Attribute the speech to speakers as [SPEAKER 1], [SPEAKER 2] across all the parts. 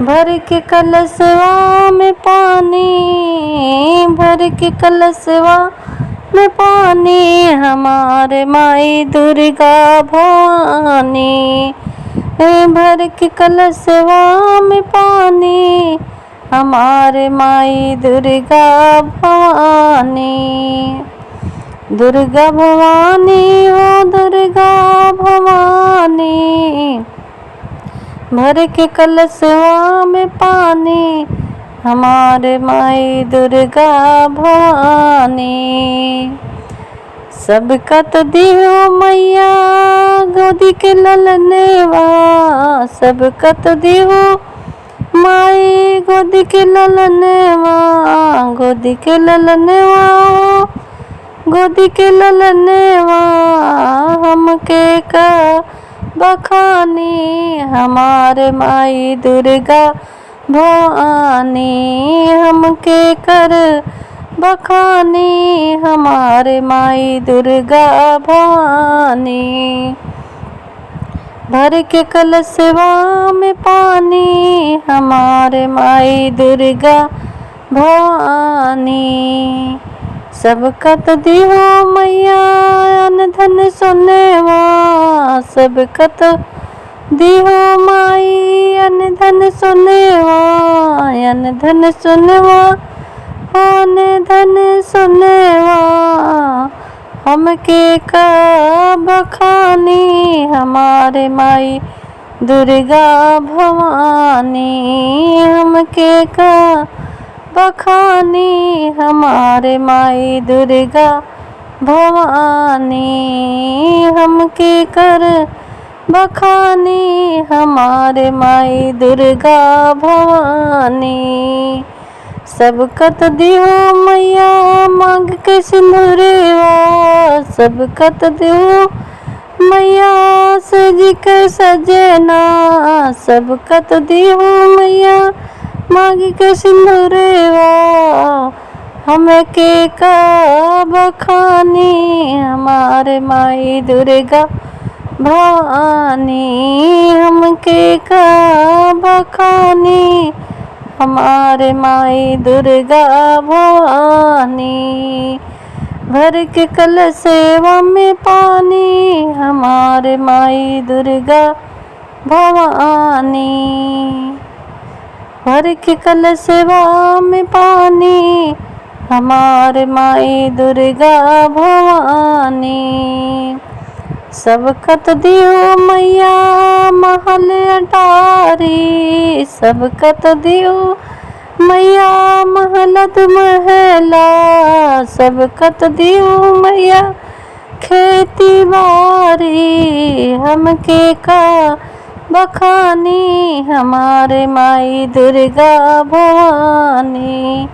[SPEAKER 1] भर के कलशवा में पानी, भर के कलशवा में पानी, हमारे माई दुर्गा भवानी। भर के कलशवा में पानी, हमारे माई दुर्गा भवानी। दुर्गा भवानी हो दुर्गा भवानी, भर के कलशवा में पानी, हमारे माई दुर्गा भवानी। सबका तो दियो मैया गोदी के ललनेवा, सबका तो दियो माई गोदी के ललनेवा, गोदी के ललनेवा, गोदी के ललनेवा। हमके का बखानी, हमारे माई दुर्गा भवानी। हमके कर बखानी, हमारे माई दुर्गा भवानी। भर के कलशवा में पानी, हमारे माई दुर्गा भवानी। सबका तो दिहो मैया अन धन सोनेवा, सबका तो दिहो माई अन धन सोनेवा, अन धन सोनेवा, अन धन सोनेवा। हमके का बखानी, हमारे माई दुर्गा भवानी। हमके का बखानी, हमारे माई दुर्गा भवानी। हमके कर बखानी, हमारे माई दुर्गा भवानी। सबका तो दिहो मैया मांग के सिंदूरवा, सबका तो दिहो मैया सजी के सजना, सबका तो दिहो मैया मांग के सिंदूरवा। हमके का बखानी, हमारे माई दुर्गा भवानी। हमके का बखानी, हमारे माई दुर्गा भवानी। भर के कलशवा में पानी, हमारे माई दुर्गा भवानी। भर के कलशवा में पानी, हमारे माई दुर्गा भवानी। सबका तो दियो मैया महल अटारी, सबका तो दियो मैया महलत महला, सबका तो दियो मैया खेती बारी। हमके का बखानी, हमारे माई दुर्गा भवानी।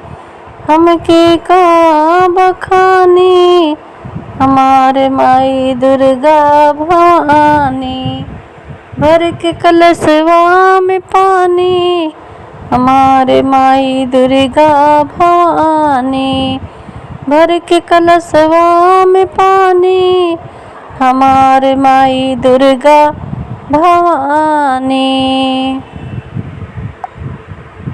[SPEAKER 1] हमके का बखानी, हमारे माई दुर्गा भवानी। भर के कलशवा में पानी, हमारे माई दुर्गा भवानी। भर के कलशवा में पानी, हमारे माई दुर्गा भवानी।